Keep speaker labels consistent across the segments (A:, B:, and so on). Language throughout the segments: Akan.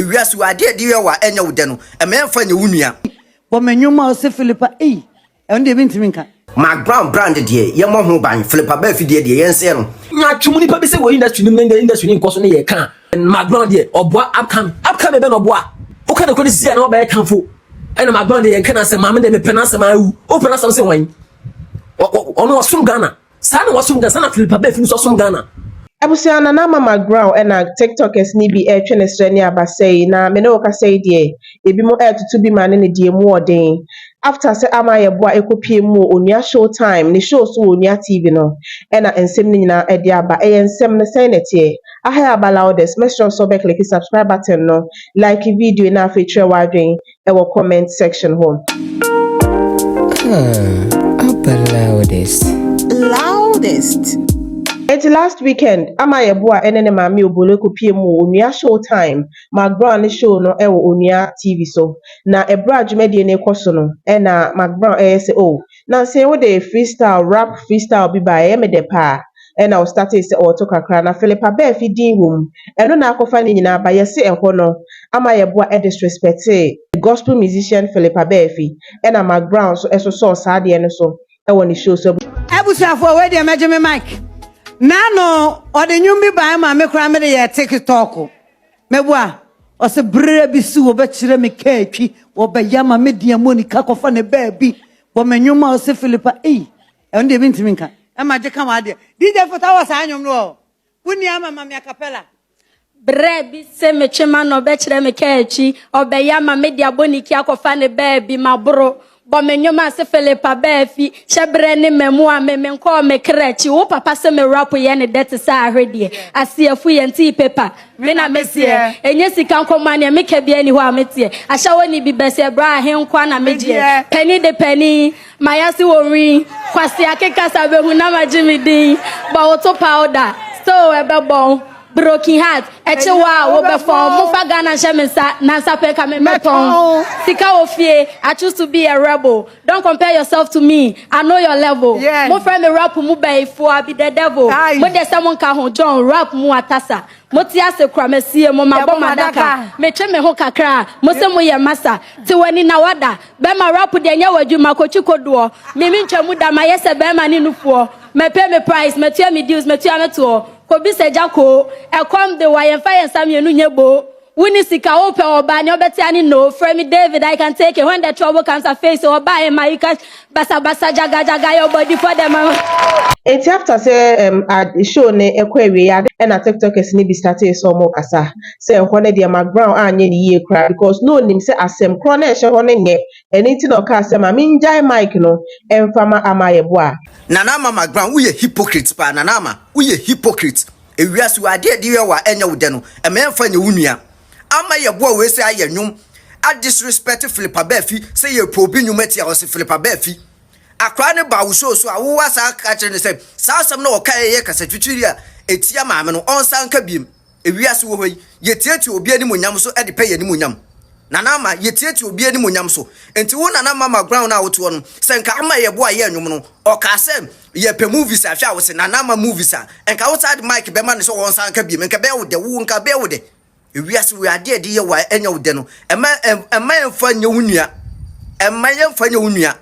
A: We are so idea dear wa enya udeno. A man for your unia.
B: But my new mouse Phillipa and the Vintiminka.
A: Mcbrown branded ye, Yama Mcbrown, Phillipa Baafi dear the answer.
C: Not too many people say we're industry in the industry in Costa Rica. And Mcbrown dear, or bois upcoming Ben or bois. Who can I see an old come for? And Mcbrown dear can I say, Mamma, they penance my open us some wine. Onua some Ghana. Sana was some Ghana, Phillipa Baafi was some Ghana.
D: Abusia Nana Ama Mcbrown and TikTokers ni bi twene strani abasai na me no ka say die ebi mo to be man in die mu odin after say Ama Yeboah ekopie mu Onuashowtime ni show so Onua TV no and ensem ni nyina e dia aba e ensem ne say netie aha aba loudest make sure so be click subscribe button no like video na feature wadwen e wo comment section home. Loudest. It's last weekend, Ama Yeboah and Nana Ama Mcbrown kopie mu Onuashowtime. Mcbrown show no ewo Onua TV so. Na ebra dwumade ne ekoso no e na Mcbrown say oh. Na say we dey freestyle rap freestyle bi ba e me de pa. E na o start say o to kakra na Phillipa Baafi din wom. E no na akofa ni nyina ba yese eho no. Ama Yeboah disrespect gospel musician Phillipa Baafi. E na Mcbrown so so saa de no so e wo ni show so.
B: Abusuafo we dey meje me mic. Nano or the new me by my crammer ya TikTok. Meboa or se brebi su obechire me keki or by yama media money kakofane baby. But my new mouse Phillipa and the Vintiminka. Am I come out there? Did I put our sign on no? Wouldn't Yama Mamma Capella?
E: Brebi se me chema no bechire me keki or by yama media boni kakofane baby my bro. But me nyoma se Phillipa Baafi shebre ne memua me nko me krechi wo papa se me rap ye ne det sa ahwede asiafu ye nti paper me na mesie enye sika nkoma ne me ka bia ni ho ametie ahya woni bi bese bra he nkwa na meje penny de penny mayasi wori kwasi akeka sa behu na majimidi ba auto powder so ebebon broken heart echewa wo be form mo fa Ghana shemisa na sape ka me meton sika ofie I choose to be a rebel. Don't compare yourself to me. I know your level. Mo friend me rap mu be for I be the devil. Mo de someone ka ho John rap mu atasa. Mo ti ase kra mesie mo mabo madaka me twe me ho kakra mo se mo ye masa ti wani na wada be ma rap de nya wadwuma kochi kodo me ntwa mu da ma yese be ma ni nufuo me pay me price me tua me dues me tua me to ko bi se jako e kom de wa ye fa ye sam ye nu nyebo wini sika ope oba ni obeti ani no frame me David I can take it when the trouble comes I face oba e my cash basa jaga your body for them.
D: It's after say show ne ekwewe ya na TikTokers ni bi start so mo kasa say ho ne de Mcbrown anye ni ye kra because no nim say asem kro na ehye ho ne nye eni ti no ka asem ma minjai mic no emfama Ama Yeboah.
A: Nana Ama Mcbrown we hypocrite pa Nana Ama we hypocrite. Ewiasu ade de wa enya udeno. E me emfa nya unua. Ama Yeboah we say aye nwum a disrespect Phillipa Baafi say ye probi nwumati a o say Phillipa Baafi akra ne ba wo so awo wasa ka kire ne say saasam na o ka ye kasa twitwiri a etia maame no onsan ka biem ewiase wo hoyi ye tietie obi ani monyam so e de pay ani monyam Nana Ama ye tietie obi ani monyam so enti wo Nana Ama Mcbrown na woto no say nka Ama Yeboah ye nwum no o ka say ye pe movies afia wo say Nana Ama movies a enka wo side mic be ma ne so onsan ka biem enka be wo de wo nka be wo de ewiase we ade de ye wa enya wo de no ema emfa nya unua ema yemfa nya unua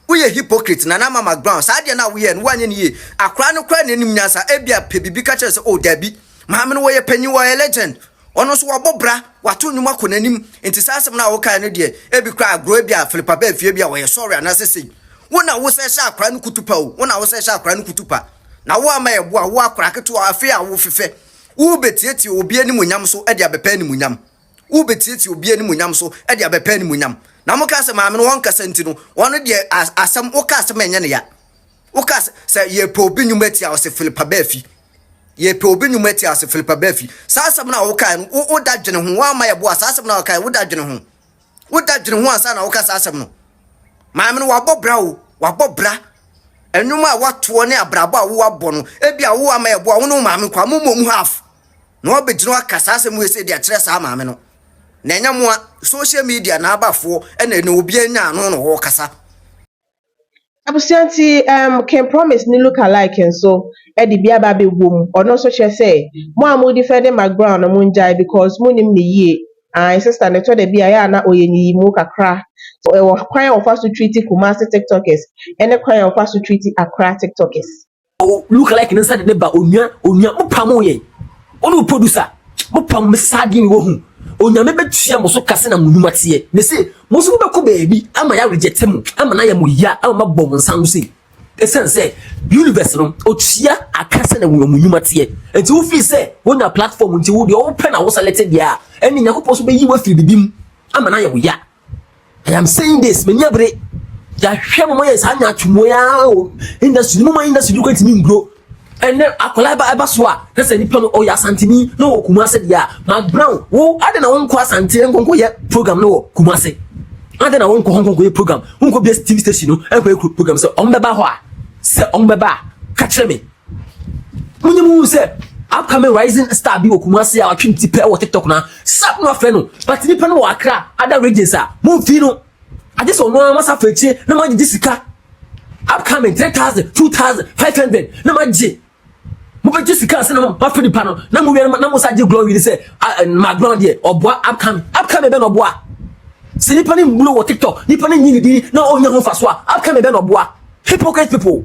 A: we hypocrite Nana Ama Mcbrown sa de na we ye no wanye ne ye akra no kra ne nim nyasa ebia pe bibi ka kire se o dabi maame no we penyi wo legend ono so wabobra wato nwuma ko nanim enti sasem na wo kai no de ebi kra agro ebia Phillipa Baafi ebia wo ye sorry anasese wo na wo se sha akra no kutupa o wo na wo se sha akra no kutupa na wo Ama Yeboah wo akra keto afia wo fefe wo betieti obi ani monyam so e de abepa ani monyam wo betieti obi ani monyam so e de abepa ani monyam na mo ka se maame no won kasa ntino won de asem wo ka se menye ne ya wo ka se ye pe obi nwumati a wo se Phillipa Baafi ye pe obi nwumati a wo se Phillipa Baafi sasem na wo ka no wo da dwene ho Ama Yeboah sasem na wo ka wo da dwene ho ansa na wo ka sasem no maame no wabobra enuma wato ne abrabo a wo abo no ebia wo Ama Yeboah wo no maame kwa momom half no obegino akasa asem we se dia kire sa maame no na enya mo social media na abafo na obi anya ano no wo kasa
D: Abusianti can promise ni look alike and so Eddie bia ba be wom ono so che say mo amudi defend Mcbrown no munjai because mo nim ne ye sister ne to de bia ya na oyenyi mu kakra so e wo kwan of us to treat Kumasi TikTokers and the kwan of us to treat Accra TikTokers.
C: Oh, look like inside the ba onua mo pamo ye onu producer mo pam me sadi wo hu onya me betua mo so kase na munuma tie ne se mo so be ko baby ama ya reject mu ama na ya mo ya ama bom nsan se essence universe no otua akase na wo munuma tie enti wo fi se wona platform nti wo de open na wo select dia eni nyakopo so be yi wa fi bibim ama na ya wo ya. I am saying this me nyabre ya hwe mo yes anya twumo ya industry mo industry do kwetimi ngro ene akola ba so a kase ni pano o ya santini no Kumasi dia Mcbrown wo ade na won ko asante nkonko ye program no Kumasi ade na won ko honkonko ye program won be TV station no e ko program se on be ba ho a se on be ba ka kire me munyimu se upcoming rising star bi Kumasi a watwim tipe wo TikTok na sap no afre no but ni pano wa Accra other regions a mo fi no I just Onua must have feche na maji disika upcoming 3,000 2,000 500 na maji mo be disika se na ma Phillipa no na mo na mo saje glory ni se Mcbrown de oboa upcoming be no oboa se ni pani mbulo wo TikTok ni pani nyini di na onya ho fa so a upcoming be no oboa hypocrite people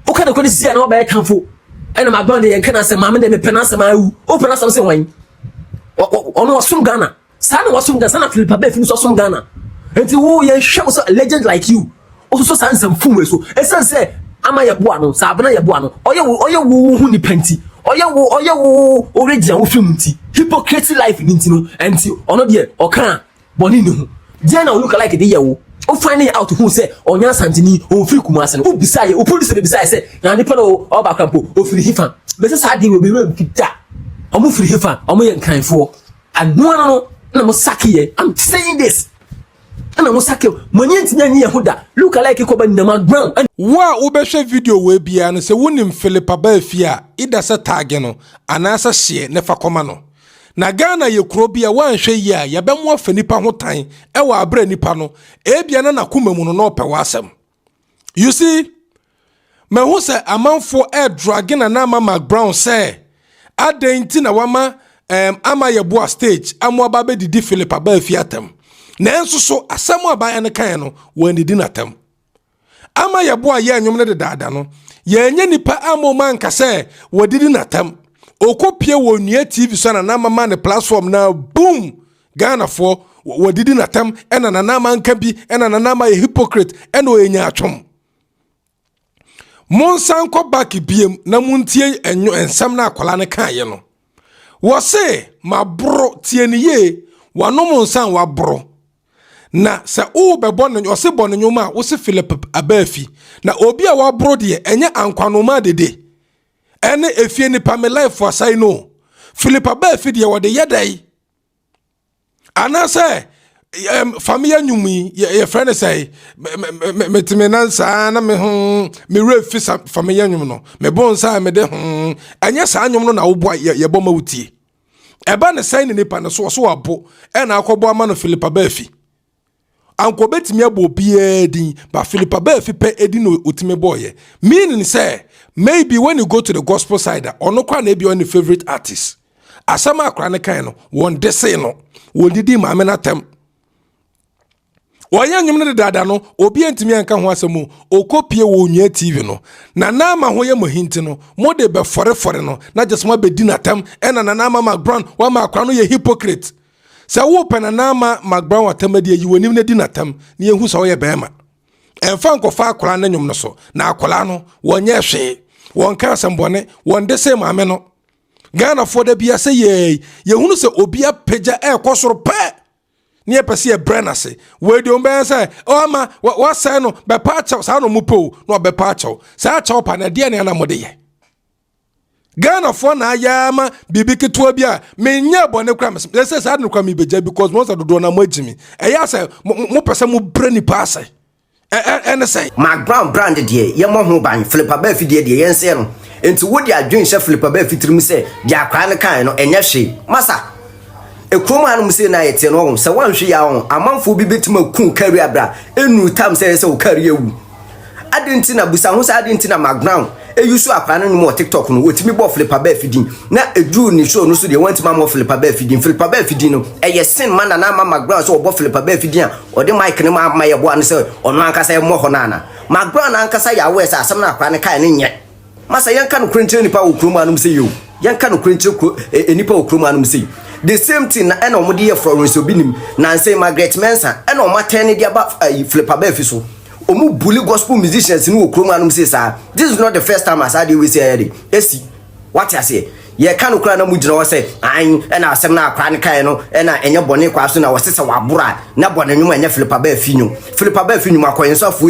C: o ka de ko ni sia na oba kanfo ena Mcbrown de yenka na se ma me de me pena se ma wu o pena se wan ono wasum Ghana sa na wasum Ghana na Phillipa be fi so wasum Ghana. Enti wo ye hwe so a legend like you also so sansam fun so esan say Ama Yeboah no sabana Yeboah no oye wo hu ni panti oye wo original wo film nti hypocrisy life nti no enti ono de okan boni ni hu je na look like de ye wo o find out who say onya santini o free Kumasi no o bisaye o police be bisaye say na ni pa no o ba kampo o free hifan be say sa de we be fita o mo free hifan o mo ye nkanfo anu no na mo sakiye. I'm saying this ana musake manyenti nyanyi yahuda look like ko ba Nana Mcbrown
F: wa ubehwe video we bia no se wonim Phillipa Baafi a ida se tag no anasa hye ne fa koma no na Ghana ye kuro bia wanhwe yi a yebemu afa nipa ho tan e wa abra nipa no e bia na koma mu no no pe wasem. You see me hu se amanfo e drag Nana Ama Mcbrown se adenti na wama Ama Yeboah stage amwa ba be didi Phillipa Baafi atem nenso so asemu abaya ne kan no wani di natam Ama Yeboah ye anwom ne de daada no ye nya nipa amoma nka se wadidi natam okopie wo Onua TV so na Nana Ama ne platform na boom Ghana for wadidi natam ena Nana Ama nka bi ena Nana Ama ye hypocrite ena oyenya atwom monsan ko back biem na muntie enyo ensam na akola ne kan ye no wo se mabro tieniye wanom nsan wabro na sa o be bonno o se bonno nyoma wo se Phillipa Baafi na obi a wabro de enye ankwanoma dede ene efie ni pa me life asai no Phillipa Baafi de wo de yedai ana se family nyumi ye friend say metemenansa na me refi family nyum no me bonsa me de enye sa nyum no na wo boa ye boma wutie eba ne sai ne nipa ne so abo ena akobo ama no Phillipa Baafi anko betimi abo bia din ba Phillipa Baafi pe edi no otime boye meaning say maybe when you go to the gospel side ono kwa na be on the favorite artist asama akra ne kan no won de say no won didi ma me na tem Wanya nyum ne dada no obi antimi anka ho asemu okopie wo Onua TV no na Ama ho ye mohinti no mode be fore no na just ma be di natam ena Nana Ama Mcbrown wa ma akwa no ye hypocrite sa wo pe Nana Ama Mcbrown atamade yi wonim ne di natam ne yehu so ye bema emfa nkofa akora na nyum no so na akora no wonye hwe won ka asembone won de se maame no Ghana for da bia se ye hunu se obi apagya ekosoro pe ni epese e brenase we de ombe say o ama what say no be pacho sa no mupo no be pacho sa cha opa na de na mode ye Ghana for na ayama bibi keto bi a menya bone kra me say sa no kwa me beja because most of the do na magimi e ya say mo pese mo brani pass and say
A: Mcbrown brand de ye mo ho ban Phillipa Baafi de yense no enti wodi adwen hye Phillipa Baafi tirim say de akra ne kan no enye hwe masa ekroma anu se na yete no se wanhwe ya won amanfo bi betima kun career bra enu tam se o career wu adenti na busa ho se adenti na Mcbrown use akwa no mo TikTok no wotimi bo Phillipa Baafi din na edu ni show no so de want ma mo Phillipa Baafi din Phillipa Baafi din no sin man Nana Ama Mcbrown so obo Phillipa Baafi din a ode mic no ma Ama Yeboah no se ono ankasa mo ho nana Mcbrown ankasa ya we sa asem na akwa ne kai ne nye masa yanka no krentre nipa wo krom anum se yo yanka no krentre nipa wo krom anum se the same thing na ena omo de ye Florence obinim na say Margaret Mensa ena omo atene de aba Phillipa Baafi so omu bully gospel musicians ni wo krom anum se sa this is not the first time as I dey we say here esi what I say ye ka no kra na mu gina wo say an ena asem na akwa ne kai no ena enye bone kwa so na wo sese wabura na bone nyum enye Phillipa Baafi nyum Phillipa Baafi nyum akoyensafo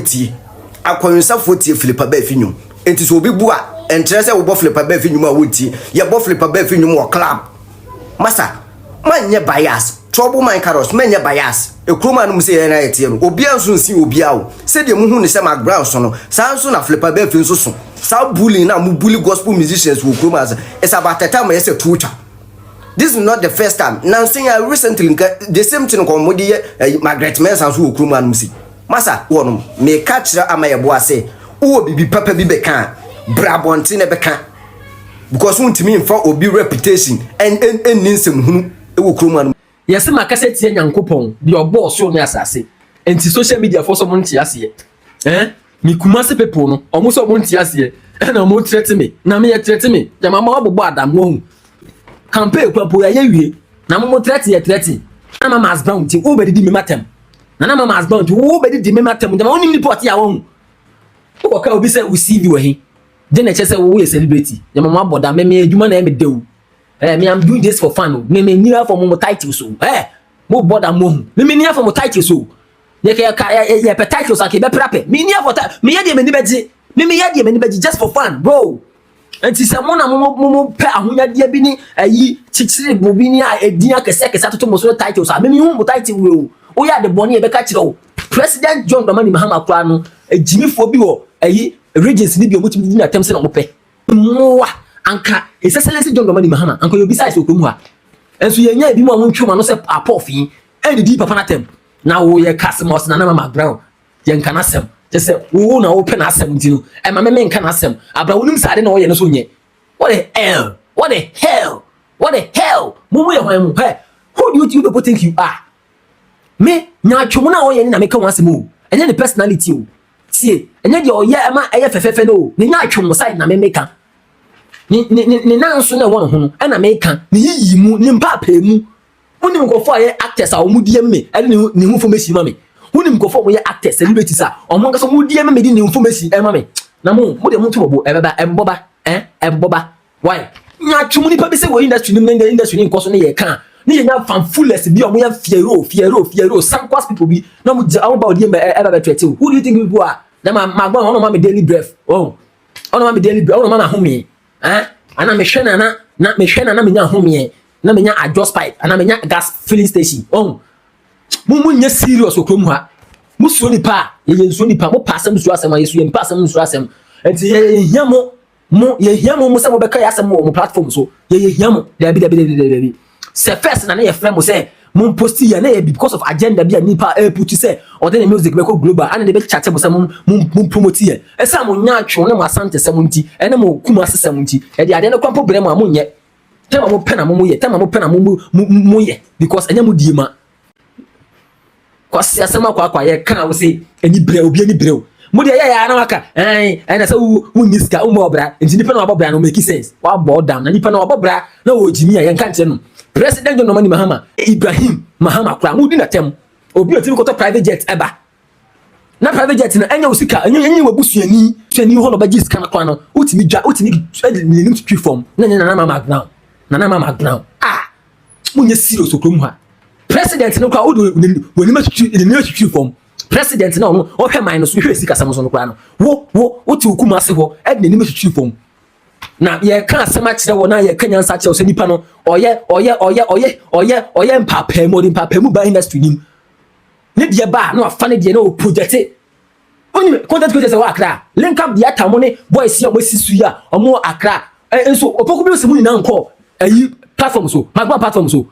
A: tie Phillipa Baafi nyum enti so obi bua entrese wo bo Phillipa Baafi nyum a woti ye bo Phillipa Baafi nyum wo club masa manye bias trouble my caros manye bias ekroma no mse na yetie no obi anso nsi obi awo se de mu hu ne se Mcbrown so no sanso na Phillipa Baafi nso so sa bully na mu bully gospel musicians wo kroma as it's about the time yes tucha this is not the first time now saying recently the same thing ko modi Margaret Mensa so wo kroma no mse masa wono me catch Ama Yeboah say wo bibi papa bi beka brabonti ne beka because wontimi mfa obi reputation and ninsem hunu ewo kroma no
C: yes makase tie nyankopon de obo so no asase enti social media for so monti ase mi kumase people no omo so monti ase na mo threat me na me threat me ya mama obobo adam wo campaign kwapo ya wie na mo threat na Mama Mcbrown ti wo bedi me matem na Mama Mcbrown ti wo bedi me matem na onim report ya wo wo ka obi say we see you he de na chese wo we celebrity ya mama aboda me adwuma na me dew me I'm doing this for fun me near for mo title so mo boda mo me near for mo title so ye pe title so ke be prape me near for me ye de me ni beji me ye de me ni beji just for fun bro enti se mo na mo pe ahonya de bi ni ayi chichire bo bi ni a edin akese atoto mo so title so me hu mo title we o ya de boni e be ka kire o President John Dramani Mahama kwa no ejimifo bi wo ayi regions ni bi omutimi di na tem se na mo pe moa anka excellency John Dramani Mahama anka yo besides okomu ha enso ye nya bi mo ntwoma no se apofin eni di papa na tem na wo ye Casimos na Nana Ama Mcbrown ye nka na sem je se wo na wo pe na sem ntino e ma me nka na sem abra wonim sade na wo ye no so nye what the hell mo ye hwan mu who do you people think you are me nya twom na wo ye ni na me ka wasem o enye ne personality o tie enye de o ye ama eye fefefe no ni nya twom side na me meka ni nanso na won ho no na meka ni yiyi mu ni mpapa mu wonim ko fo ye actors a wo mudie me ni hu information ma me wonim ko fo wo ye actors celebrities a o mo ngaso mudie me di ni information ma me na mo de mo to bobo ebeba emboba why nya twom ni pa bi se wo industry ni industry ni nkoso na ye kan ni ye nya fanfulness bi o mo ya fiero some class people bi na mo awon ba odi eba treat who do you think people are na Mcbrown ono ma me daily breath ono ma me daily breath ono ma na home ana me hwe na me hwe na me nya home na me nya adjust pipe ana me nya gas filling station mu nya serious okrom ha mu so nipa ye so nipa mo passam so asem ye so ye passam so asem enti ye hiamo mo se mo beka ya asem mo platform so ye hiamo dabi se first na ye frame mo se mo post ya na ye because of agenda bi nipa put say or then music be ko global and they be chat mo se mo promote ye esa mo nya atwo na mo asante se mo nti ene mo kuma se mo nti e de ade na kwampo bre mo nye tema mo pena mo ye tema mo pena mo ye because enye mo die ma kwase asema kwa ye kan wo se eni bre obi eni bre mo de ya na waka na se wo niska mo obra nti nipa na obra no make sense wa bo down na nipa na obra na wo jimi ya nka nche no President John Dramani Mahama Ibrahim Mahama kwa mu di na tem obi otimi ko to private jet eba na private jet na enya osika enye wabusuani tuani ho no ba jiska na kwa no utimi ni nim to form na Nana Ama Mcbrown munye serious okrom ha president no kwa woni ma tutu form president na no o hwe man so hwe sika sam so no kwa no wo ti okuma ase ho e de nim tutu form na ye kan asema kire wo na ye kan yansa kire so nipa no oye mpapa mu ba industry nim ne de ba na afa ne de na o project oni content creator wa akra link up the atamone boys here mo sisu ya omo akra enso opoku bi se mu na nko ayi platform so Mcbrown platform so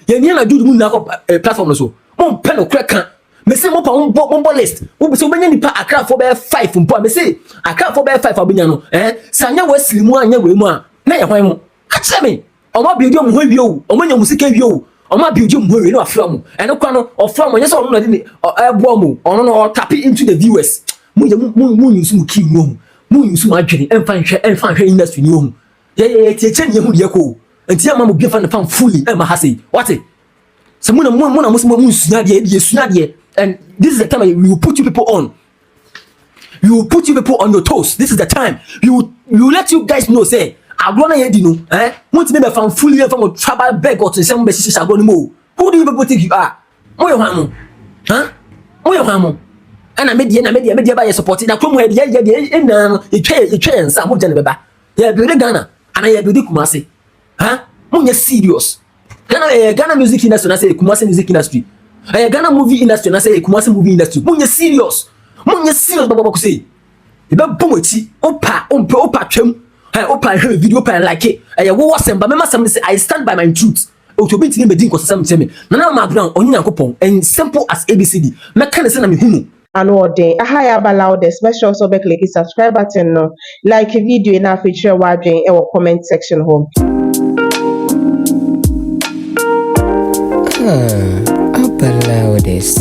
C: ye ni na dudu mu na ko platform so mo pe no kra kan me say mo pa mo list wo be so benya nipa akra for be 5 mpo me say akra for be 5 obenya no sanya wasili mu anya we mu a na ye hwan mu ka kire me omo bi odi omo ho wi o omo nya musika wi o omo bi odi omo ho wi no afra mu eno kwa no ofra mu nya so ono na di ebo mu ono no tap into the viewers mu use mu ki mu use mu adwene emfa hwe industry ni o ye tie ni hu de ko enti ama mo bi fa na fan fully ma ha say what so mu sunya de and this is the time you put you people on. You will put you people on your toes. This is the time. You let you guys know say agro na ye di no want me fan fully from travel beg or to say me sisi agro ni mo. Who do you people think you are? Mo yo hwan mo ana media ba ye support na krom he ye na e twa nsa mo gye ne beba ye build Ghana ana ye build Kumasi mo nye serious Ghana music industry na say Kumasi music industry Ghana movie industry na say Kumasi movie industry mo nye serious baba ko say e be bomochi opa twam opa he video opa like it wo wasem ba me masem say I stand by my truth otobi tini medin ko sesam teme Nana Ama Mcbrown onyi Nyankopon and simple as ABCD me kan say na me hunu
D: Anode ahaya ba loudest make sure so be click subscribe button no like video na feature wadwen e wo comment section home
G: Upper loudest